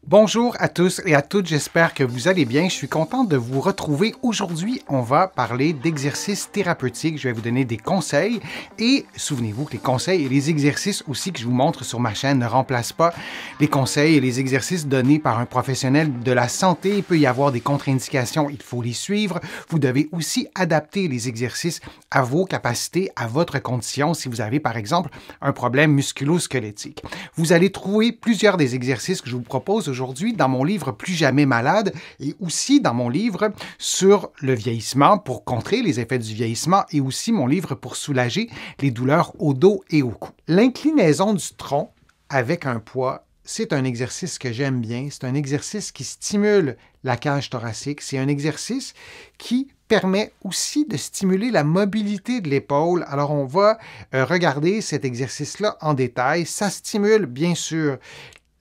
Bonjour à tous et à toutes, j'espère que vous allez bien. Je suis content de vous retrouver. Aujourd'hui, on va parler d'exercices thérapeutiques. Je vais vous donner des conseils et souvenez-vous que les conseils et les exercices aussi que je vous montre sur ma chaîne ne remplacent pas les conseils et les exercices donnés par un professionnel de la santé. Il peut y avoir des contre-indications, il faut les suivre. Vous devez aussi adapter les exercices à vos capacités, à votre condition. Si vous avez par exemple un problème musculo-squelettique, vous allez trouver plusieurs des exercices que je vous propose aujourd'hui dans mon livre Plus jamais malade et aussi dans mon livre sur le vieillissement pour contrer les effets du vieillissement et aussi mon livre pour soulager les douleurs au dos et au cou. L'inclinaison du tronc avec un poids, c'est un exercice que j'aime bien. C'est un exercice qui stimule la cage thoracique. C'est un exercice qui permet aussi de stimuler la mobilité de l'épaule. Alors, on va regarder cet exercice-là en détail. Ça stimule, bien sûr,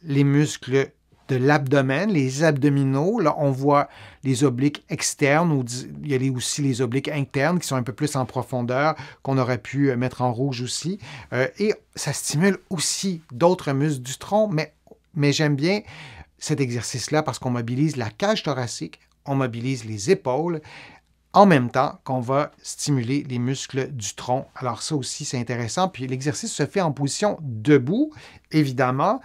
les muscles de l'abdomen, les abdominaux. Là, on voit les obliques externes, ou il y a aussi les obliques internes qui sont un peu plus en profondeur, qu'on aurait pu mettre en rouge aussi. Et ça stimule aussi d'autres muscles du tronc, mais j'aime bien cet exercice-là parce qu'on mobilise la cage thoracique, on mobilise les épaules, en même temps qu'on va stimuler les muscles du tronc. Alors ça aussi, c'est intéressant. Puis l'exercice se fait en position debout, évidemment.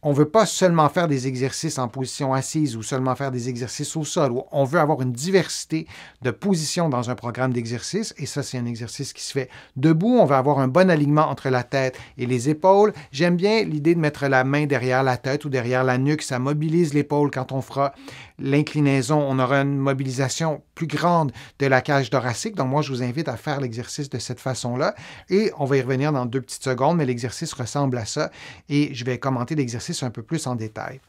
On ne veut pas seulement faire des exercices en position assise ou seulement faire des exercices au sol. On veut avoir une diversité de positions dans un programme d'exercice et ça, c'est un exercice qui se fait debout. On va avoir un bon alignement entre la tête et les épaules. J'aime bien l'idée de mettre la main derrière la tête ou derrière la nuque. Ça mobilise l'épaule quand on fera l'inclinaison. On aura une mobilisation plus grande de la cage thoracique. Donc moi, je vous invite à faire l'exercice de cette façon-là et on va y revenir dans 2 petites secondes, mais l'exercice ressemble à ça et je vais commenter l'exercice un peu plus en détail.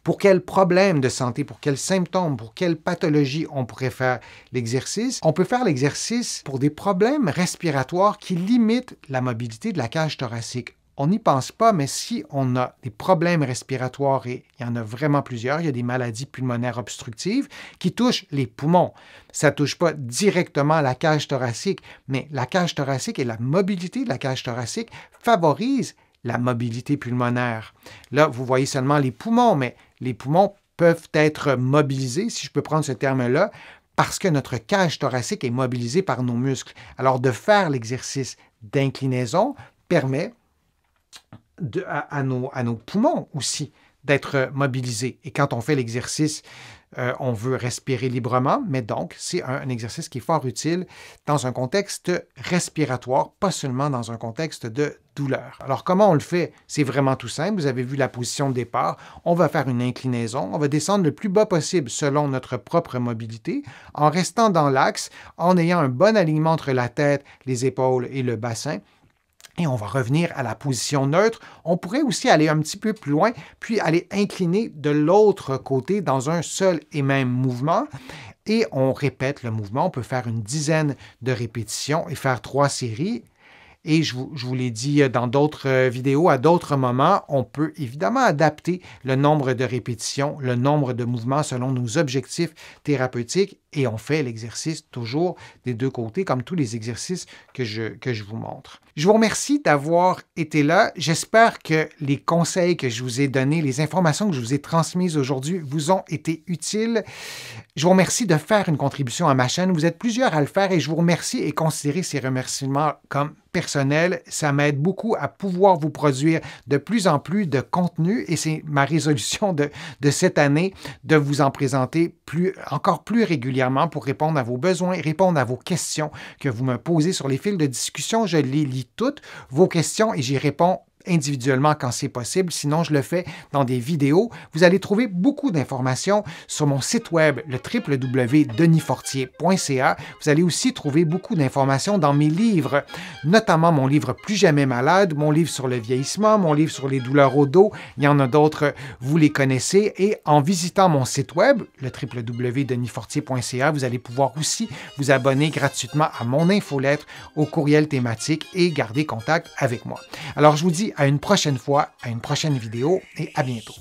Pour quels problèmes de santé, pour quels symptômes, pour quelles pathologies on pourrait faire l'exercice? On peut faire l'exercice pour des problèmes respiratoires qui limitent la mobilité de la cage thoracique. On n'y pense pas, mais si on a des problèmes respiratoires, et il y en a vraiment plusieurs, il y a des maladies pulmonaires obstructives qui touchent les poumons. Ça ne touche pas directement la cage thoracique, mais la cage thoracique et la mobilité de la cage thoracique favorisent la mobilité pulmonaire. Là, vous voyez seulement les poumons, mais les poumons peuvent être mobilisés, si je peux prendre ce terme-là, parce que notre cage thoracique est mobilisée par nos muscles. Alors, de faire l'exercice d'inclinaison permet à nos poumons aussi d'être mobilisés. Et quand on fait l'exercice, on veut respirer librement, mais donc c'est un exercice qui est fort utile dans un contexte respiratoire, pas seulement dans un contexte de douleur. Alors comment on le fait? C'est vraiment tout simple. Vous avez vu la position de départ. On va faire une inclinaison. On va descendre le plus bas possible selon notre propre mobilité, en restant dans l'axe, en ayant un bon alignement entre la tête, les épaules et le bassin. Et on va revenir à la position neutre. On pourrait aussi aller un petit peu plus loin, puis aller incliner de l'autre côté dans un seul et même mouvement. Et on répète le mouvement. On peut faire une dizaine de répétitions et faire 3 séries. Et je vous l'ai dit dans d'autres vidéos, à d'autres moments, on peut évidemment adapter le nombre de répétitions, le nombre de mouvements selon nos objectifs thérapeutiques et on fait l'exercice toujours des 2 côtés, comme tous les exercices que je vous montre. Je vous remercie d'avoir été là. J'espère que les conseils que je vous ai donnés, les informations que je vous ai transmises aujourd'hui vous ont été utiles. Je vous remercie de faire une contribution à ma chaîne. Vous êtes plusieurs à le faire et je vous remercie et considérez ces remerciements comme personnels. Ça m'aide beaucoup à pouvoir vous produire de plus en plus de contenu et c'est ma résolution de cette année de vous en présenter encore plus régulièrement pour répondre à vos besoins, répondre à vos questions que vous me posez sur les fils de discussion. Je les lis toutes, vos questions, et j'y réponds individuellement quand c'est possible. Sinon, je le fais dans des vidéos. Vous allez trouver beaucoup d'informations sur mon site web, le www.denisfortier.ca. Vous allez aussi trouver beaucoup d'informations dans mes livres, notamment mon livre Plus jamais malade, mon livre sur le vieillissement, mon livre sur les douleurs au dos. Il y en a d'autres, vous les connaissez. Et en visitant mon site web, le www.denisfortier.ca, vous allez pouvoir aussi vous abonner gratuitement à mon infolettre, au courriel thématique et garder contact avec moi. Alors, je vous dis à une prochaine fois, à une prochaine vidéo et à bientôt.